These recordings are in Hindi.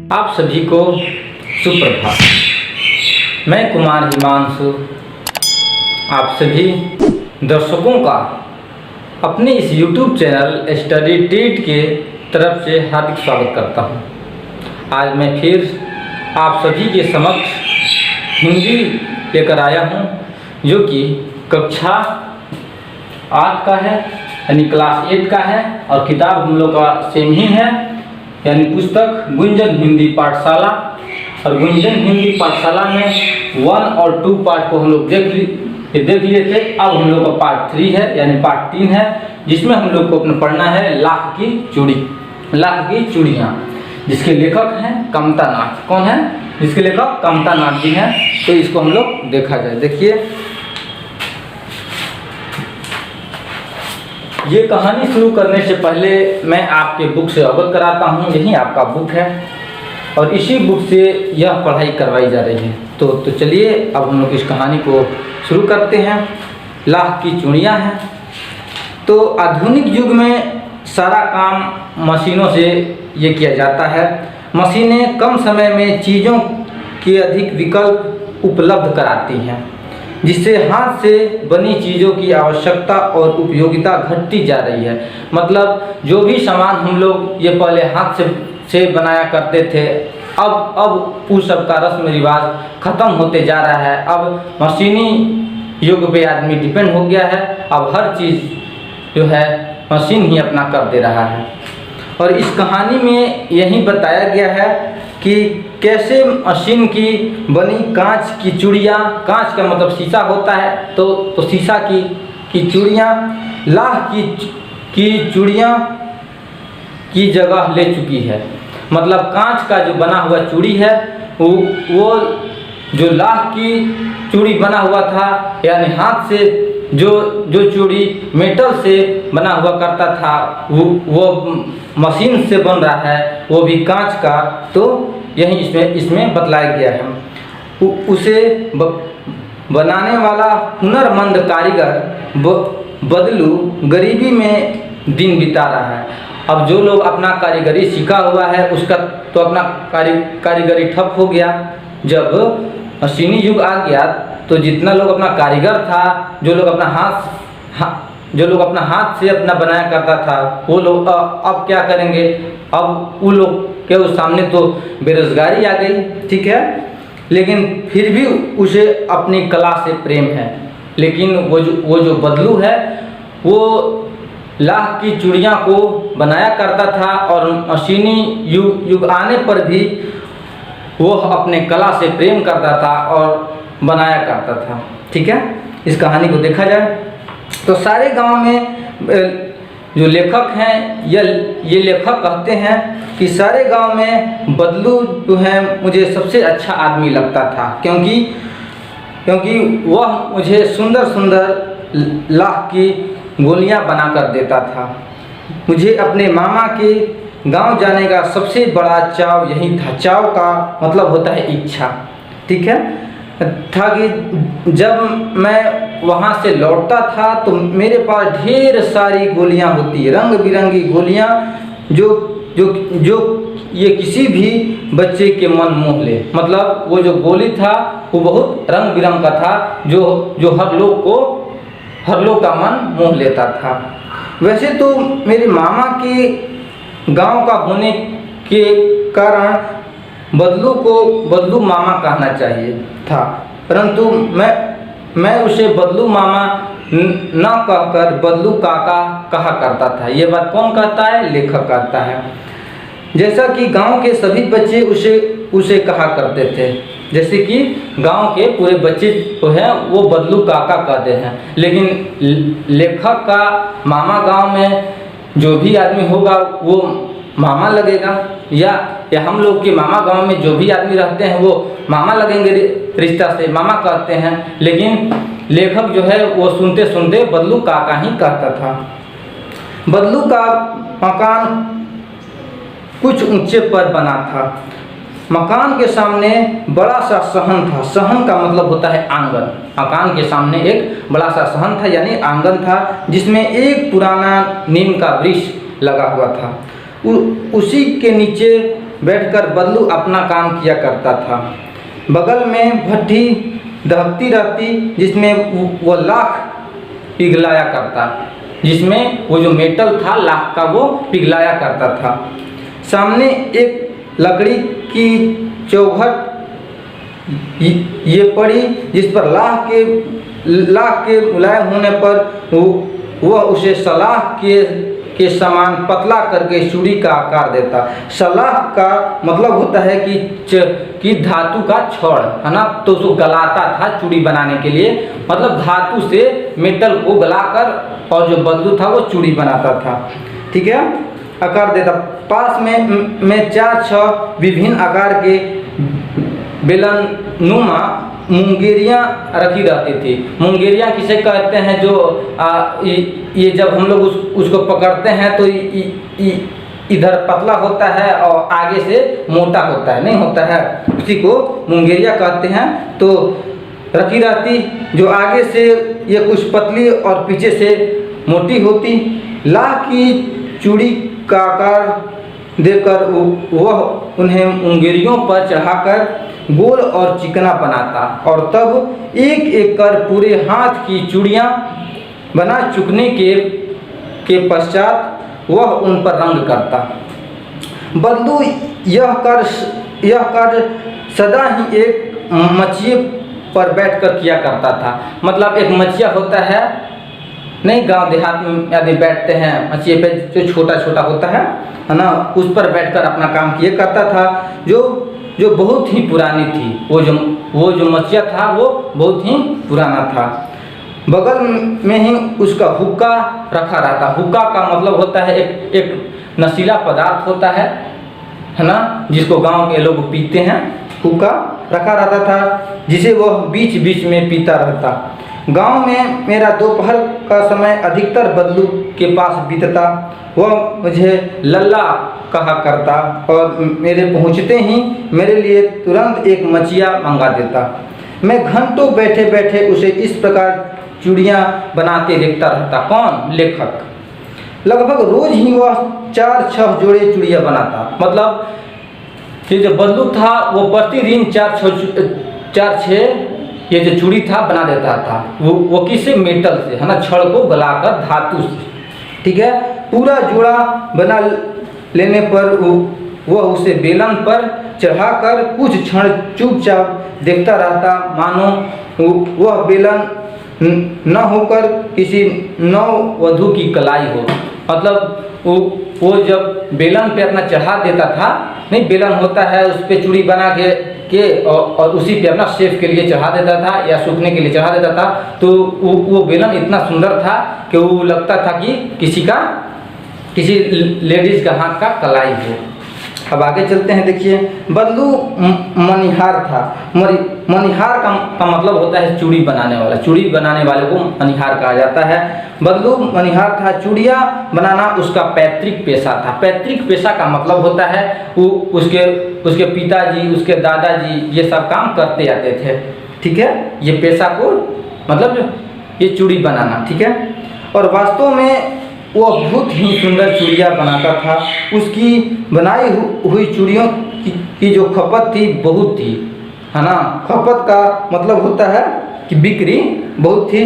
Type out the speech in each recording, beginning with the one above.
आप सभी को सुप्रभात। मैं कुमार हिमांशु आप सभी दर्शकों का अपने इस YouTube चैनल स्टडी ट्रीट के तरफ से हार्दिक स्वागत करता हूं। आज मैं फिर आप सभी के समक्ष हिंदी लेकर आया हूं, जो कि कक्षा 8 का है, यानी क्लास 8 का है, और किताब हम लोग का सेम ही है, यानी पुस्तक गुंजन हिंदी पाठशाला। और गुंजन हिंदी पाठशाला में 1 और 2 पार्ट को हम लोग देख लिए थे। अब हम लोग का पार्ट 3 है, यानी पार्ट 3 है, जिसमें हम लोग को अपना पढ़ना है लाख की चूड़ी, लाख की चूड़ियाँ, जिसके लेखक हैं कमता नाथ। कौन है? जिसके लेखक कमता नाथ जी हैं। तो इसको हम लोग देखा जाए। देखिए, ये कहानी शुरू करने से पहले मैं आपके बुक से अवगत कराता हूँ। यही आपका बुक है और इसी बुक से यह पढ़ाई करवाई जा रही है। तो चलिए अब हम लोग इस कहानी को शुरू करते हैं। लाख की चूड़ियाँ हैं। तो आधुनिक युग में सारा काम मशीनों से ये किया जाता है। मशीनें कम समय में चीज़ों के अधिक विकल्प उपलब्ध कराती हैं, जिससे हाथ से बनी चीज़ों की आवश्यकता और उपयोगिता घटती जा रही है। मतलब जो भी सामान हम लोग ये पहले हाथ से बनाया करते थे, अब उस सब का रस्म रिवाज ख़त्म होते जा रहा है। अब मशीनी युग पे आदमी डिपेंड हो गया है। अब हर चीज़ जो है मशीन ही अपना कर दे रहा है। और इस कहानी में यही बताया गया है कि कैसे मशीन की बनी कांच की चूड़ियाँ, कांच का मतलब शीशा होता है, तो शीशा की चूड़ियाँ लाख की चूड़ियाँ की जगह ले चुकी है। मतलब कांच का जो बना हुआ चूड़ी है वो जो लाख की चूड़ी बना हुआ था, यानी हाथ से जो चूड़ी मेटल से बना हुआ करता था, वो मशीन से बन रहा है, वो भी कांच का। तो यही इसमें बतलाया गया है। उसे बनाने वाला हुनरमंद कारीगर बदलू गरीबी में दिन बिता रहा है। अब जो लोग अपना कारीगरी सीखा हुआ है, उसका तो अपना कारीगरी ठप हो गया। जब मशीनी युग आ गया तो जितना लोग अपना कारीगर था, जो लोग अपना हाथ से अपना बनाया करता था, वो लोग अब क्या करेंगे? अब वो लोग के उस सामने तो बेरोजगारी आ गई, ठीक है, लेकिन फिर भी उसे अपनी कला से प्रेम है। लेकिन वो जो बदलू है, वो लाख की चूड़ियाँ को बनाया करता था, और मशीनी युग आने पर भी वो अपने कला से प्रेम करता था और बनाया करता था। ठीक है, इस कहानी को देखा जाए तो सारे गांव में जो लेखक हैं, ये लेखक कहते हैं कि सारे गांव में बदलू जो है मुझे सबसे अच्छा आदमी लगता था, क्योंकि वह मुझे सुंदर सुंदर लाख की गोलियां बना कर देता था। मुझे अपने मामा के गांव जाने का सबसे बड़ा चाव यही था। चाव का मतलब होता है इच्छा, ठीक है, था कि जब मैं वहाँ से लौटता था तो मेरे पास ढेर सारी गोलियाँ होती, रंग बिरंगी गोलियाँ, जो ये किसी भी बच्चे के मन मोह ले। मतलब वो जो गोली था वो बहुत रंग बिरंग का था, जो हर लोग का मन मोह लेता था। वैसे तो मेरे मामा के गांव का होने के कारण बदलू को बदलू मामा कहना चाहिए था, परंतु मैं उसे बदलू मामा न कहकर बदलू काका कहा करता था। ये बात कौन कहता है? लेखक कहता है। जैसा कि गांव के सभी बच्चे उसे कहा करते थे, जैसे कि गांव के पूरे बच्चे जो हैं वो बदलू काका कहते हैं। लेकिन लेखक का मामा गांव में जो भी आदमी होगा वो मामा लगेगा, या हम लोग के मामा गांव में जो भी आदमी रहते हैं वो मामा लगेंगे, रिश्ता से मामा कहते हैं। लेकिन लेखक जो है वो सुनते सुनते बदलू काका ही कहता था। बदलू का मकान कुछ ऊंचे पर बना था। मकान के सामने बड़ा सा सहन था। सहन का मतलब होता है आंगन। मकान के सामने एक बड़ा सा सहन था, यानी आंगन था, जिसमें एक पुराना नीम का वृक्ष लगा हुआ था। उसी के नीचे बैठकर बल्लू अपना काम किया करता था। बगल में भट्ठी दहकती रहती जिसमें वो लाख पिघलाया करता, जिसमें वो जो मेटल था लाख का वो पिघलाया करता था। सामने एक लकड़ी की चौखट ये पड़ी जिस पर लाख के मुलायम होने पर वह उसे सलाह के समान पतला करके चूड़ी का आकार देता। सलाह का मतलब होता है कि धातु का छड़, है ना, तो उसको गलाता था चूड़ी बनाने के लिए, मतलब धातु से मेटल को गलाकर और जो बल्लू था वो चूड़ी बनाता था। ठीक है, आकार देता। पास में 4-6 विभिन्न आकार के बेलनुमा मुंगेरियाँ रखी रहती थी। मुंगेरियाँ किसे कहते हैं? जो ये जब हम लोग उसको पकड़ते हैं तो इधर पतला होता है और आगे से मोटा होता है, नहीं होता है, उसी को मुंगेरियाँ कहते हैं। तो रखी रहती, जो आगे से ये कुछ पतली और पीछे से मोटी होती। लाख की चूड़ी का आकार देकर वह उन्हें मुंगेरियों पर चढ़ाकर गोल और चिकना बनाता और तब एक एक कर पूरे हाथ की चूड़ियाँ बना चुकने के पश्चात वह उन पर रंग करता। बल्लू यह कर सदा ही एक मचिए पर बैठकर किया करता था। मतलब एक मचिया होता है, नहीं, गांव देहात में यदि बैठते हैं मचिए पे, जो छोटा छोटा होता है ना, उस पर बैठकर अपना काम किया करता था, जो बहुत ही पुरानी थी। वो जो मचिया था वो बहुत ही पुराना था। बगल में ही उसका हुक्का रखा रहता। हुक्का का मतलब होता है एक नशीला पदार्थ होता है ना, जिसको गांव के लोग पीते हैं। हुक्का रखा रहता था जिसे वह बीच बीच में पीता रहता। गांव में मेरा दोपहर का समय अधिकतर बल्लू के पास बीतता। वह मुझे लल्ला कहा करता और मेरे पहुंचते ही मेरे लिए तुरंत एक मचिया मंगा देता। मैं घंटों बैठे बैठे उसे इस प्रकार चूड़ियाँ बनाते देखता रहता। कौन? लेखक। लगभग रोज ही वह 4-6 जोड़े चूड़ियाँ बनाता। मतलब ये जो बल्लू था वो प्रतिदिन 4-6 ये जो चूड़ी था बना देता था। वो किससे? मेटल से, है ना, छड़ को गलाकर धातु से। ठीक है, पूरा जोड़ा बना लेने पर वह उसे बेलन पर चढ़ाकर कुछ क्षण चुपचाप देखता रहता, मानो वह बेलन न होकर किसी नववधू की कलाई हो। मतलब वो जब बेलन पे अपना चढ़ा देता था, नहीं, बेलन होता है, उस पर चूड़ी बना के और उसी पे अपना शेफ के लिए चढ़ा देता था या सूखने के लिए चढ़ा देता था। तो वो बेलन इतना सुंदर था कि वो लगता था कि किसी लेडीज का हाथ का कलाई हो। अब आगे चलते हैं। देखिए, बल्लू मनिहार था। मनिहार का मतलब होता है चूड़ी बनाने वाला। चूड़ी बनाने वाले को मनिहार कहा जाता है। बल्लू मनिहार था। चूड़ियाँ बनाना उसका पैतृक पेशा था। पैतृक पेशा का मतलब होता है वो उसके पिताजी, उसके दादाजी ये सब काम करते आते थे। ठीक है, ये पेशा को मतलब ये चूड़ी बनाना। ठीक है, और वास्तव में वो बहुत ही सुंदर चूड़ियाँ बनाता था। उसकी बनाई हुई चूड़ियों की जो खपत थी बहुत थी, है ना। खपत का मतलब होता है कि बिक्री बहुत थी।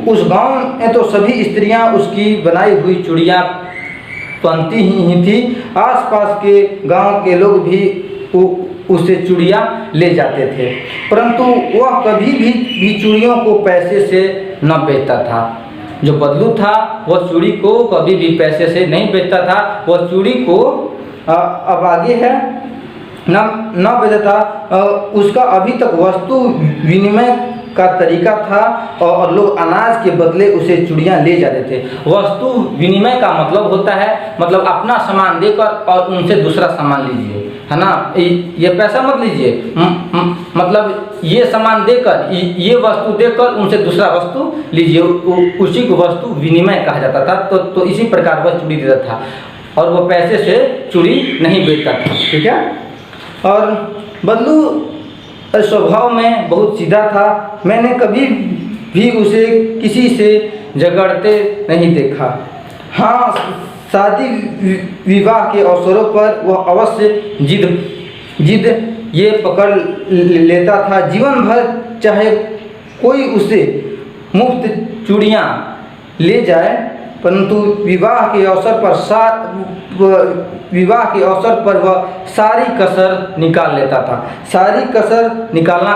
उस गांव में तो सभी स्त्रियां उसकी बनाई हुई चूड़ियाँ पहनती ही थी। आसपास के गांव के लोग भी उससे चूड़ियाँ ले जाते थे, परंतु वह कभी भी चूड़ियों को पैसे से न बेचता था। जो बल्लू था वह चूड़ी को कभी भी पैसे से नहीं बेचता था। वह चूड़ी को अब आगे है न बेचता था। उसका अभी तक वस्तु विनिमय का तरीका था और लोग अनाज के बदले उसे चूड़ियाँ ले जाते थे। वस्तु विनिमय का मतलब होता है, मतलब अपना सामान देकर और उनसे दूसरा सामान लीजिए, है ना। ये पैसा मत लीजिए, मतलब ये सामान देकर, ये वस्तु देकर उनसे दूसरा वस्तु लीजिए, उसी को वस्तु विनिमय कहा जाता था। तो इसी प्रकार वह चूड़ी देता था और वह पैसे से चूड़ी नहीं बेचता था। ठीक है, और बल्लू स्वभाव में बहुत सीधा था। मैंने कभी भी उसे किसी से झगड़ते नहीं देखा। हाँ, शादी विवाह के अवसरों पर वह अवश्य जिद ये पकड़ लेता था, जीवन भर चाहे कोई उसे मुफ्त चूड़ियाँ ले जाए, परंतु विवाह के अवसर पर वह सारी कसर निकाल लेता था। सारी कसर निकालना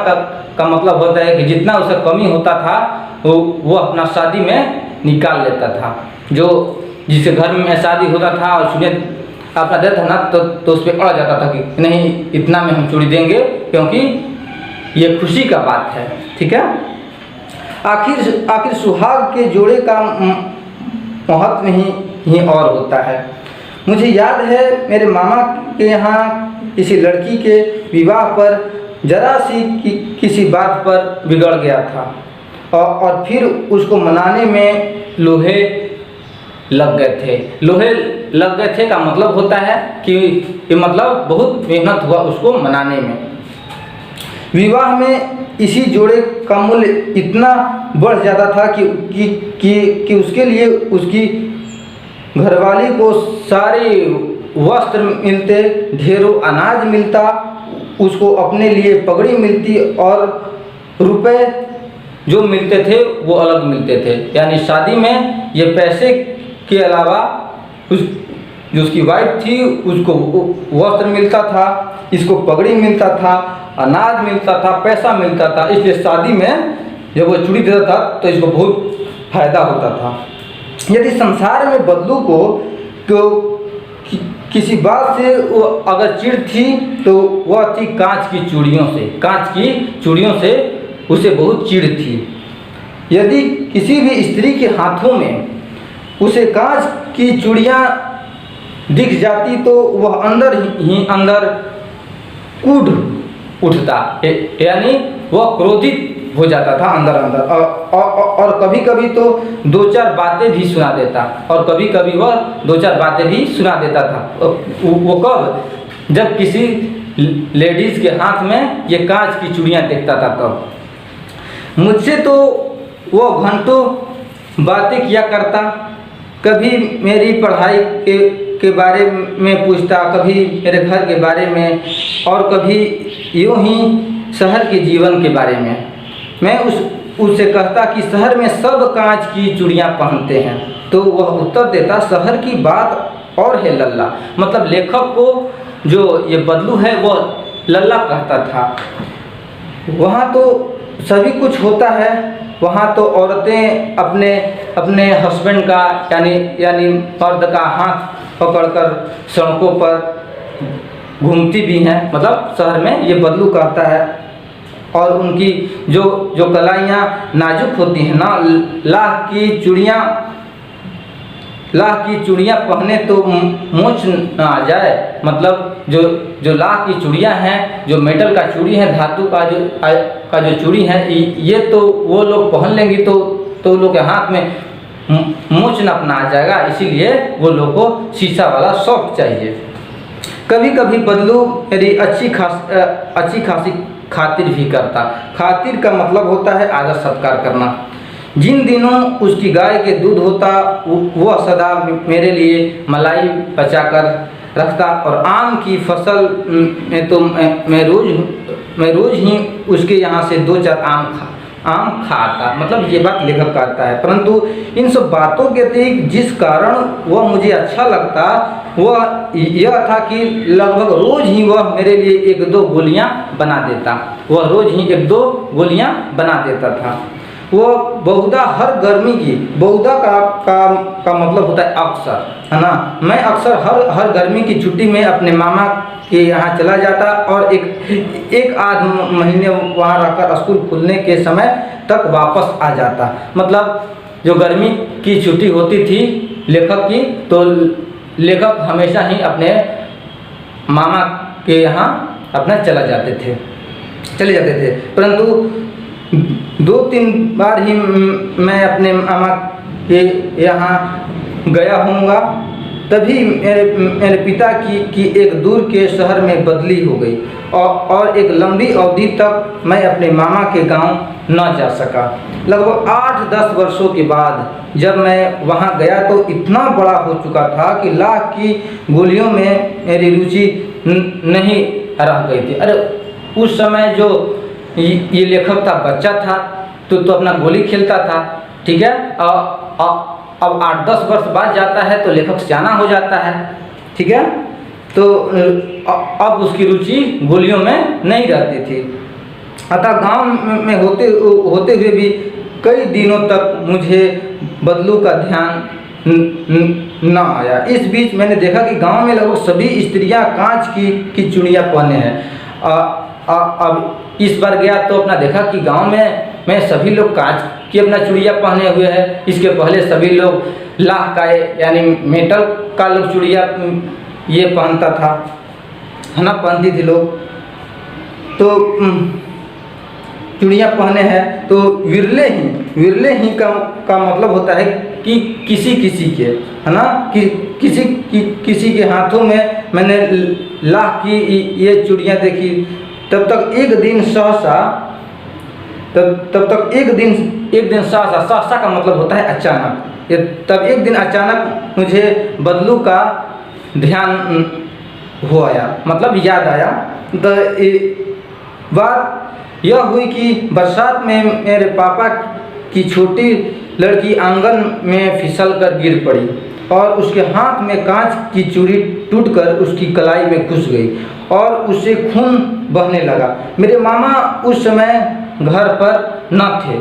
का मतलब होता है कि जितना उसे कमी होता था वो अपना शादी में निकाल लेता था। जो जिसके घर में शादी होता था और सुने अपना देता ना तो उस पर अड़ जाता था कि नहीं इतना में हम चूड़ी देंगे, क्योंकि ये खुशी का बात है। ठीक है। आखिर सुहाग के जोड़े का महत्व ही और होता है। मुझे याद है मेरे मामा के यहाँ किसी लड़की के विवाह पर जरा सी किसी बात पर बिगड़ गया था और फिर उसको मनाने में लोहे लग गए थे। लोहे लग गए थे का मतलब होता है कि मतलब बहुत मेहनत हुआ उसको मनाने में। विवाह में इसी जोड़े का मूल्य इतना बढ़ जाता था कि उसके लिए उसकी घरवाली को सारे वस्त्र मिलते, ढेरों अनाज मिलता, उसको अपने लिए पगड़ी मिलती और रुपए जो मिलते थे वो अलग मिलते थे। यानी शादी में ये पैसे के अलावा जो उसकी वाइफ थी उसको वस्त्र मिलता था, इसको पगड़ी मिलता था, अनाज मिलता था, पैसा मिलता था। इसलिए शादी में जब वो चूड़ी देता था तो इसको बहुत फायदा होता था। यदि संसार में बदलू को किसी बात से वो अगर चिढ़ थी तो वह थी कांच की चूड़ियों से। कांच की चूड़ियों से उसे बहुत चिढ़ थी। यदि किसी भी स्त्री के हाथों में उसे कांच की चूड़ियाँ दिख जाती तो वह अंदर ही अंदर कूद उठता, यानी वह क्रोधित हो जाता था अंदर अंदर और कभी कभी तो दो चार बातें भी सुना देता, और कभी कभी वह दो चार बातें भी सुना देता था। वो कब? जब किसी लेडीज़ के हाथ में ये कांच की चूड़ियाँ देखता था तब। मुझसे तो वो घंटों बातें किया करता, कभी मेरी पढ़ाई के बारे में पूछता, कभी मेरे घर के बारे में, और कभी यूँ ही शहर के जीवन के बारे में। मैं उससे कहता कि शहर में सब कांच की चूड़ियाँ पहनते हैं, तो वह उत्तर देता शहर की बात और है लल्ला। मतलब लेखक को जो ये बदलू है वो लल्ला कहता था। वहाँ तो सभी कुछ होता है, वहाँ तो औरतें अपने हस्बैंड का यानी मर्द का हाथ पकड़कर सड़कों पर घूमती भी हैं। मतलब शहर में ये बदलू कहता है। और उनकी जो कलाइयाँ नाजुक होती हैं ना, लाख की चूड़ियाँ पहने तो मोच न आ जाए। मतलब जो लाख की चूड़ियाँ हैं, जो मेटल का चूड़ी है, धातु का जो चूड़ी है, ये तो वो लोग पहन लेंगी तो लोग के हाथ में मोच न अपना आ जाएगा। इसीलिए वो लोग को शीशा वाला शौक चाहिए। कभी कभी बदलू मेरी अच्छी खासी खातिर भी करता। खातिर का मतलब होता है आदर सत्कार करना। जिन दिनों उसकी गाय के दूध होता वह सदा मेरे लिए मलाई बचाकर रखता, और आम की फसल में तो मैं रोज़ ही उसके यहाँ से दो चार आम खाता। मतलब ये बात लेखक कहता है। परंतु इन सब बातों के अतिरिक्त जिस कारण वह मुझे अच्छा लगता वह यह था कि लगभग रोज़ ही वह मेरे लिए एक दो गोलियां बना देता। वह रोज़ ही एक दो गोलियां बना देता था। वह बहुधा हर गर्मी की, बहुधा का मतलब होता है अक्सर, है ना। मैं अक्सर हर गर्मी की छुट्टी में अपने मामा के यहाँ चला जाता और एक आध महीने वहाँ रहकर स्कूल खुलने के समय तक वापस आ जाता। मतलब जो गर्मी की छुट्टी होती थी लेखक की, तो लेखक हमेशा ही अपने मामा के यहाँ अपना चले जाते थे। परंतु 2-3 बार ही मैं अपने मामा के यहाँ गया हूँगा। तभी मेरे पिता की एक दूर के शहर में बदली हो गई और एक लंबी अवधि तक मैं अपने मामा के गांव न जा सका। लगभग 8-10 वर्षों के बाद जब मैं वहां गया तो इतना बड़ा हो चुका था कि लाख की गोलियों में मेरी रुचि नहीं रह गई थी। अरे उस समय जो ये लेखक था बच्चा था तो अपना गोली खेलता था, ठीक है। अब 8-10 वर्ष बाद जाता है तो लेखक सियाना हो जाता है, ठीक है। तो अब उसकी रुचि गोलियों में नहीं रहती थी। अतः गांव में होते हुए भी कई दिनों तक मुझे बदलू का ध्यान न आया। इस बीच मैंने देखा कि गांव में लगभग सभी स्त्रियां कांच की चूड़ियाँ पहने हैं। अब इस बार गया तो अपना देखा कि गांव में सभी लोग कांच की अपना चूड़ियाँ पहने हुए हैं। इसके पहले सभी लोग लाह का यानी मेटल का लोग चूड़ियाँ ये पहनता था, है ना, पहनती थी लोग। तो चूड़ियाँ पहने हैं तो विरले ही का मतलब होता है कि किसी के, है ना, कि किसी के हाथों में मैंने लाह की ये चूड़ियाँ देखी। तब तक एक दिन सहसा का मतलब होता है अचानक। तब एक दिन अचानक मुझे बदलू का ध्यान हो आया, मतलब याद आया। तो बात यह हुई कि बरसात में मेरे पापा की छोटी लड़की आंगन में फिसल कर गिर पड़ी और उसके हाथ में कांच की चूड़ी टूटकर उसकी कलाई में घुस गई और उससे खून बहने लगा। मेरे मामा उस समय घर पर न थे।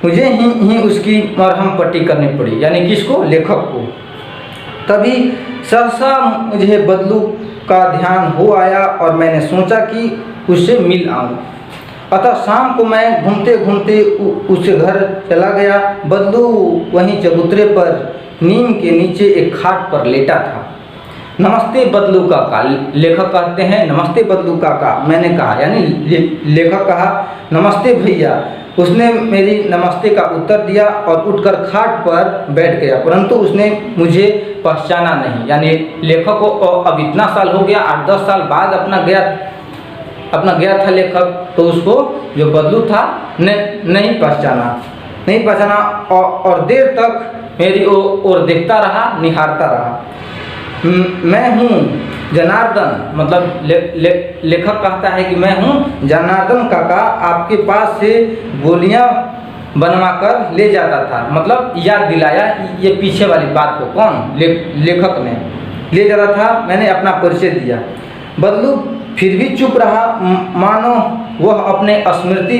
मुझे ही उसकी मरहम पट्टी करनी पड़ी, यानी किसको, लेखक को। तभी सहसा मुझे बदलू का ध्यान हो आया और मैंने सोचा कि उससे मिल आऊं। अतः शाम को मैं घूमते घूमते उसके घर चला गया। बदलू वहीं चबूतरे पर नीम के नीचे एक खाट पर लेटा था। नमस्ते बदलू काका, लेखक कहते हैं नमस्ते बदलू काका। मैंने कहा, यानी लेखक कहा नमस्ते भैया। उसने मेरी नमस्ते का उत्तर दिया और उठकर खाट पर बैठ गया, परंतु उसने मुझे पहचाना नहीं। यानी लेखक को अब इतना साल हो गया, 8-10 साल बाद अपना गया था लेखक, तो उसको जो बदलू था नहीं पहचाना और देर तक मेरी ओर देखता रहा, निहारता रहा। मैं हूँ जनार्दन, मतलब लेखक कहता है कि मैं हूँ जनार्दन काका, आपके पास से गोलियाँ बनवा कर ले जाता था। मतलब याद दिलाया ये पीछे वाली बात को। कौन? लेखक ने ले जाता था। मैंने अपना परिचय दिया। बदलू फिर भी चुप रहा, मानो वह अपने स्मृति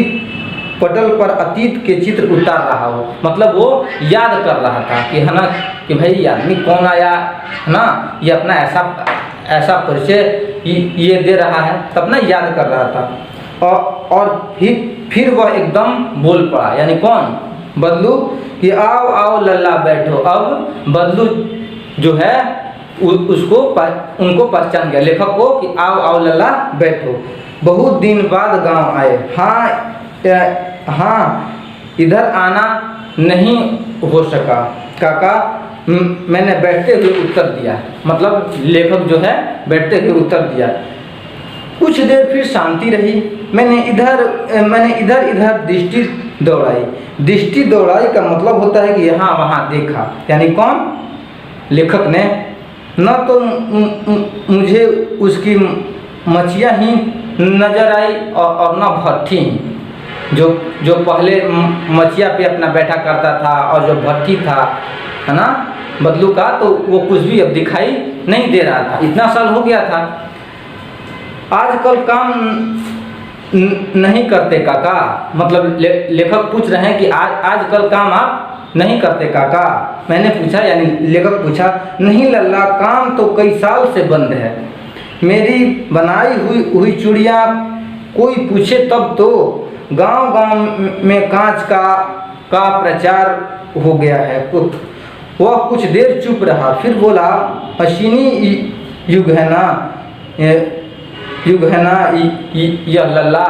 पटल पर अतीत के चित्र उतार रहा हो। मतलब वो याद कर रहा था कि, है ना, कि भाई ये आदमी कौन आया, है ना, ये अपना ऐसा परिचय ये दे रहा है, तब ना याद कर रहा था। और फिर वह एकदम बोल पड़ा, यानी कौन? बदलू, कि आओ आओ लल्ला बैठो। अब बदलू जो है उनको पहचान गया, लेखक को, कि आओ आओ लल्ला बैठो। बहुत दिन बाद गांव आए। हाँ, इधर आना नहीं हो सका काका, मैंने बैठते हुए उत्तर दिया। मतलब लेखक जो है बैठते हुए उत्तर दिया। कुछ देर फिर शांति रही। मैंने इधर दृष्टि दौड़ाई का मतलब होता है कि यहाँ वहाँ देखा। यानी कौन? लेखक ने। न तो मुझे उसकी मछिया ही नजर आई और न भट्ठी, जो पहले मछिया पे अपना बैठा करता था, और जो भट्टी था, है ना, बदलू का, तो वो कुछ भी अब दिखाई नहीं दे रहा था। इतना साल हो गया था। आजकल काम नहीं करते काका, मतलब लेखक पूछ रहे हैं कि आजकल काम आप नहीं करते काका। मैंने पूछा, यानी लेखक पूछा, नहीं लल्ला, काम तो कई साल से बंद है। मेरी बनाई हुई चूड़ियाँ कोई पूछे तब तो। गांव में कांच का प्रचार हो गया है। वह कुछ देर चुप रहा, फिर बोला, हसीनी युग है ना यह लल्ला।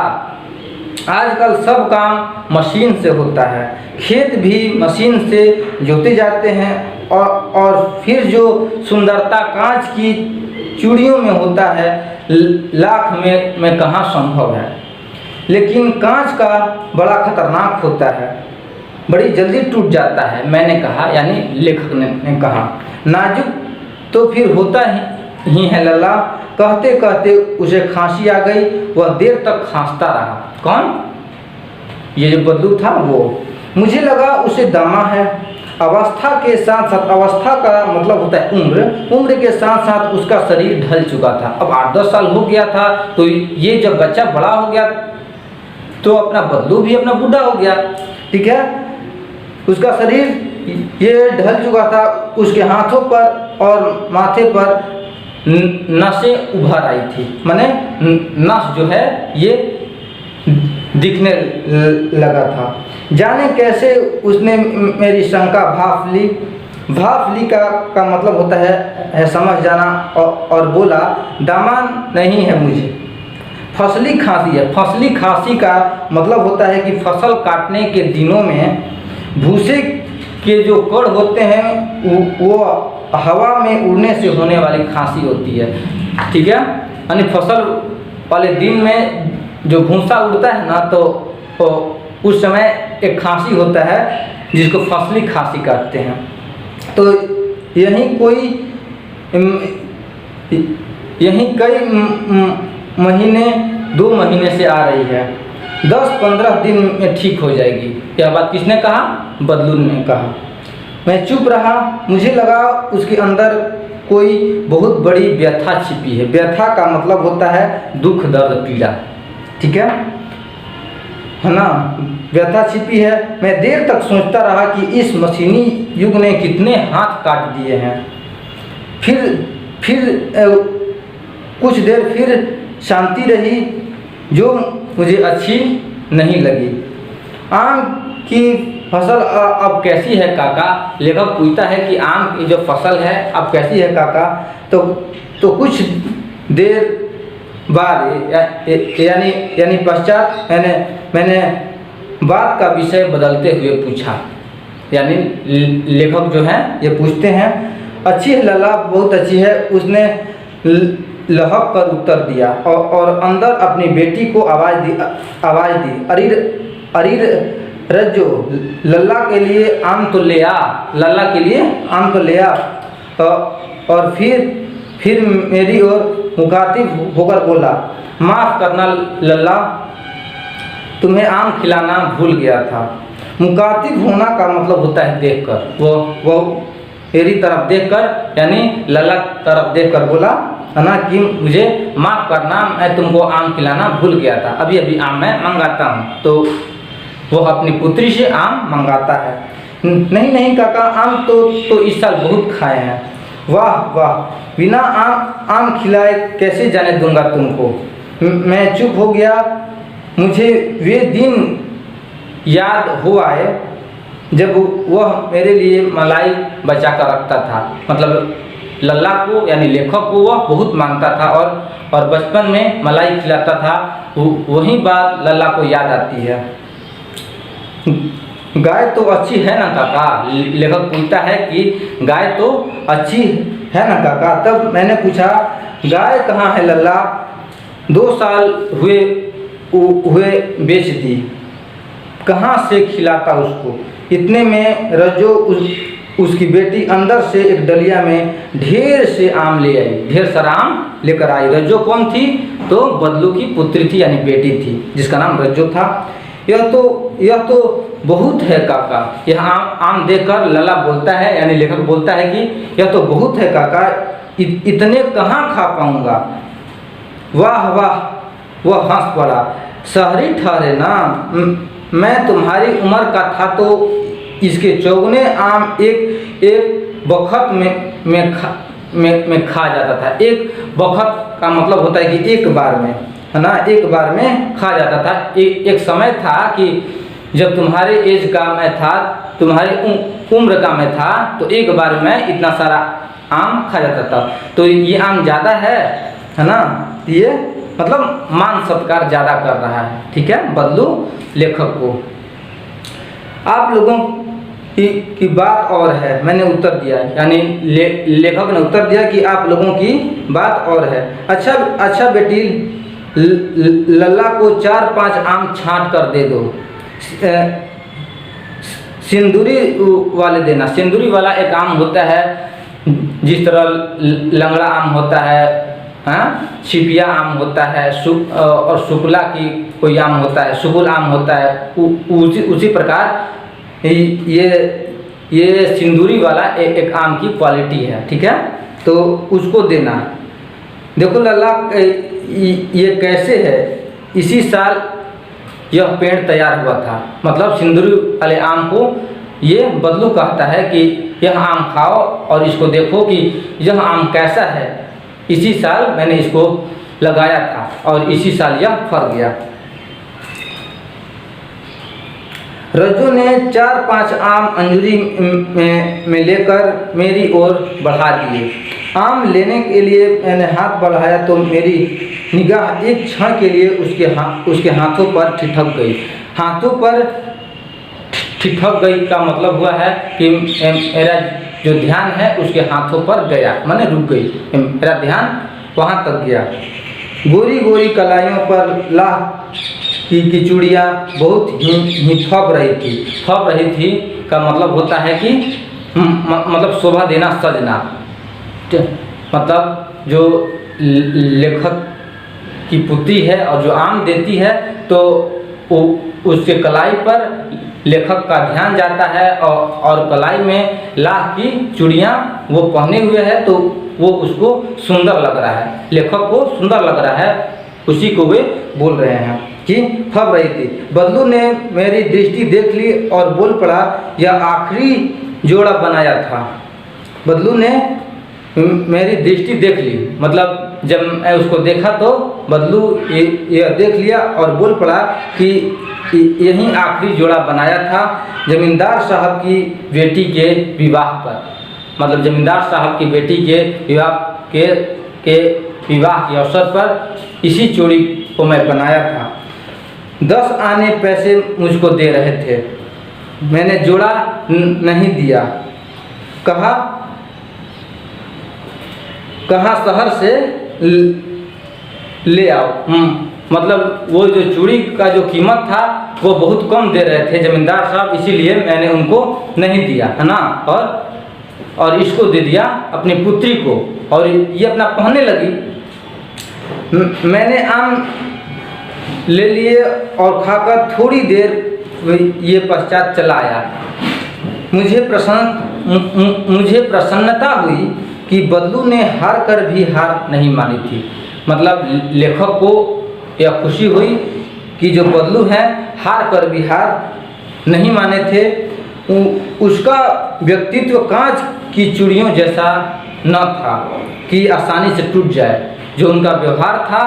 आजकल सब काम मशीन से होता है, खेत भी मशीन से जोते जाते हैं और फिर जो सुंदरता कांच की चूड़ियों में होता है लाख में कहाँ संभव है। लेकिन कांच का बड़ा खतरनाक होता है, बड़ी जल्दी टूट जाता है। मैंने कहा, यानी लेखक ने कहा, नाजुक तो फिर होता ही है लल्ला। कहते कहते उसे खांसी आ गई, वह देर तक खांसता रहा। कौन? ये जो बदलू था वो। मुझे लगा उसे दमा है। अवस्था के साथ साथ, अवस्था का मतलब होता है उम्र, उम्र के साथ साथ उसका शरीर ढल चुका था। अब 8-10 साल हो गया था, तो ये जब बच्चा बड़ा हो गया तो अपना बदलू भी अपना बूढ़ा हो गया, ठीक है। उसका शरीर ये ढल चुका था, उसके हाथों पर और माथे पर नसें उभर आई थी, माने नस जो है ये दिखने लगा था। जाने कैसे उसने मेरी शंका भांप ली। भांप ली का मतलब होता है समझ जाना, और बोला, दामान नहीं है मुझे, फसली खांसी है। फसली खांसी का मतलब होता है कि फसल काटने के दिनों में भूसे के जो कण होते हैं वो हवा में उड़ने से होने वाली खांसी होती है, ठीक है। यानी फसल वाले दिन में जो भूसा उड़ता है ना, तो उस समय एक खांसी होता है जिसको फसली खांसी कहते हैं। तो यही कई महीने 2 महीने से आ रही है। 10-15 दिन में ठीक हो जाएगी। यह बात किसने कहा? बदलू ने कहा। मैं चुप रहा। मुझे लगा उसके अंदर कोई बहुत बड़ी व्यथा छिपी है। व्यथा का मतलब होता है दुख, दर्द, पीड़ा, ठीक है ना। व्यथा छिपी है। मैं देर तक सोचता रहा कि इस मशीनी युग ने कितने हाथ काट दिए हैं। फिर कुछ देर फिर शांति रही जो मुझे अच्छी नहीं लगी। आम की फसल अब कैसी है काका? लेखक पूछता है कि आम की जो फसल है अब कैसी है काका? तो कुछ देर बाद यानी पश्चात मैंने बात का विषय बदलते हुए पूछा। यानी लेखक जो है ये पूछते हैं, अच्छी है लल्ला, बहुत अच्छी है, उसने लहक कर उत्तर दिया और अंदर अपनी बेटी को आवाज़ दी, अरीर रज्जो, लल्ला के लिए आम तो ले आ, लल्ला के लिए आम तो ले आ। और फिर मेरी ओर मुखातिब होकर बोला, माफ़ करना लल्ला, तुम्हें आम खिलाना भूल गया था। मुखातिब होना का मतलब होता है देखकर। वो मेरी तरफ देखकर, यानी लल्ला तरफ देखकर बोला ना कि मुझे माफ़ करना, मैं तुमको आम खिलाना भूल गया था, अभी अभी आम मैं मंगाता हूँ। तो वो अपनी पुत्री से आम मंगाता है। नहीं काका, आम तो इस साल बहुत खाए हैं। वाह वाह, बिना आम खिलाए कैसे जाने दूंगा तुमको। मैं चुप हो गया। मुझे वे दिन याद हो आए जब वह मेरे लिए मलाई बचा कर रखता था। मतलब लल्ला को, यानी लेखक को वह बहुत मानता था और बचपन में मलाई खिलाता था। वही बात लल्ला को याद आती है। गाय तो अच्छी है ना काका? लेखक पूछता है कि गाय तो अच्छी है ना काका? तब मैंने पूछा, गाय कहाँ है लल्ला? 2 साल हुए बेच दी, कहाँ से खिलाता उसको। इतने में रज्जो उसकी बेटी अंदर से एक डलिया में ढेर से आम ले आई, ढेर सारा आम लेकर आई। रज्जो कौन थी? तो बदलू की पुत्री थी, यानी बेटी थी, जिसका नाम रज्जो था। यह तो बहुत है काका। यह आम देखकर लल्ला बोलता है, यानी लेखक बोलता है कि यह तो बहुत है काका, इतने कहाँ खा पाऊँगा। वाह वाह, वह हंस पड़ा। शहरी ठहरे ना, मैं तुम्हारी उम्र का था तो इसके चौगुने आम एक बखत में खा जाता था। एक बखत का मतलब होता है कि एक बार में, है ना, एक बार में खा जाता था। एक समय था कि जब तुम्हारे एज का मैं था, तुम्हारी उम्र का मैं था, तो एक बार में इतना सारा आम खा जाता था। तो ये आम ज़्यादा है ना, ये मतलब मान सत्कार ज़्यादा कर रहा है, ठीक है, बदलू लेखक को। आप लोगों की बात और है, मैंने उत्तर दिया, यानी लेखक ने उत्तर दिया कि आप लोगों की बात और है। अच्छा बेटी, लल्ला को 4-5 आम छांट कर दे दो, सिंदूरी वाले देना। सिंदूरी वाला एक आम होता है, जिस तरह लंगड़ा आम होता है, हाँ, छिपिया आम होता है, और शुक्ला की कोई आम होता है, सुगुल आम होता है, उसी प्रकार ये सिंदूरी वाला एक आम की क्वालिटी है, ठीक है, तो उसको देना। देखो लल्ला, ये कैसे है, इसी साल यह पेड़ तैयार हुआ था। मतलब सिंदूरी वाले आम को ये बदलू कहता है कि यह आम खाओ और इसको देखो कि यह आम कैसा है, इसी साल मैंने इसको लगाया था और इसी साल यह फल गया। रज्जू ने 4-5 आम अंजूरी में लेकर मेरी ओर बढ़ा दिए। आम लेने के लिए मैंने हाथ बढ़ाया तो मेरी निगाह एक क्षण के लिए उसके हाथों पर ठिठक गई। हाथों पर ठिठक गई का मतलब हुआ है कि मेरा जो ध्यान है उसके हाथों पर गया, माने रुक गई, मेरा ध्यान वहाँ तक गया। गोरी गोरी कलाइयों पर लाह की चूड़ियाँ बहुत ही फब रही थी का मतलब होता है कि मतलब शोभा देना, सजना। मतलब जो लेखक की पुत्री है और जो आम देती है तो उसके कलाई पर लेखक का ध्यान जाता है और कलाई में लाह की चूड़ियाँ वो पहने हुए है तो वो उसको सुंदर लग रहा है, लेखक को सुंदर लग रहा है, उसी को वे बोल रहे हैं कि फब रही थी। बदलू ने मेरी दृष्टि देख ली और बोल पड़ा, यह आखिरी जोड़ा बनाया था। बदलू ने मेरी दृष्टि देख ली, मतलब जब मैं उसको देखा तो बदलू यह देख लिया और बोल पड़ा कि यही आखिरी जोड़ा बनाया था जमींदार साहब की बेटी के विवाह पर। मतलब जमींदार साहब की बेटी के विवाह के अवसर पर इसी चूड़ी को मैं बनाया था। 10 आने पैसे मुझको दे रहे थे, मैंने जोड़ा नहीं दिया। कहा शहर से ले आओ। मतलब वो जो चूड़ी का जो कीमत था वो बहुत कम दे रहे थे जमींदार साहब, इसीलिए मैंने उनको नहीं दिया, है ना, और इसको दे दिया अपनी पुत्री को और ये अपना पहनने लगी। मैंने आम ले लिए और खाकर थोड़ी देर ये पश्चात चला आया। मुझे प्रसन्नता हुई कि बदलू ने हार कर भी हार नहीं मानी थी। मतलब लेखक को यह खुशी हुई कि जो बदलू है हार कर भी हार नहीं माने थे। उसका व्यक्तित्व कांच की चूड़ियों जैसा न था कि आसानी से टूट जाए। जो उनका व्यवहार था,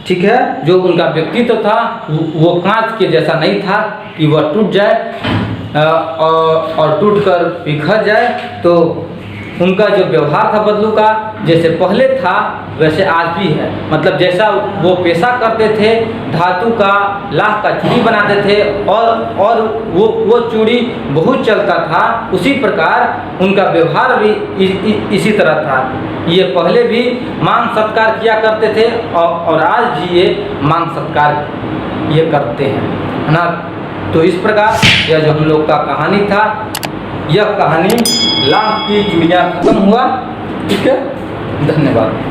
ठीक है, जो उनका व्यक्तित्व था वो कांच के जैसा नहीं था कि वह टूट जाए और टूट कर बिखर जाए। तो उनका जो व्यवहार था बदलू का, जैसे पहले था वैसे आज भी है। मतलब जैसा वो पेशा करते थे, धातु का लाह का चूड़ी बनाते थे और वो चूड़ी बहुत चलता था, उसी प्रकार उनका व्यवहार भी इसी तरह था। ये पहले भी मान सत्कार किया करते थे और आज भी ये मान सत्कार ये करते हैं, है ना। तो इस प्रकार यह जो हम लोग का कहानी था, यह कहानी लाह की चूड़ियाँ खत्म हुआ, ठीक है। धन्यवाद।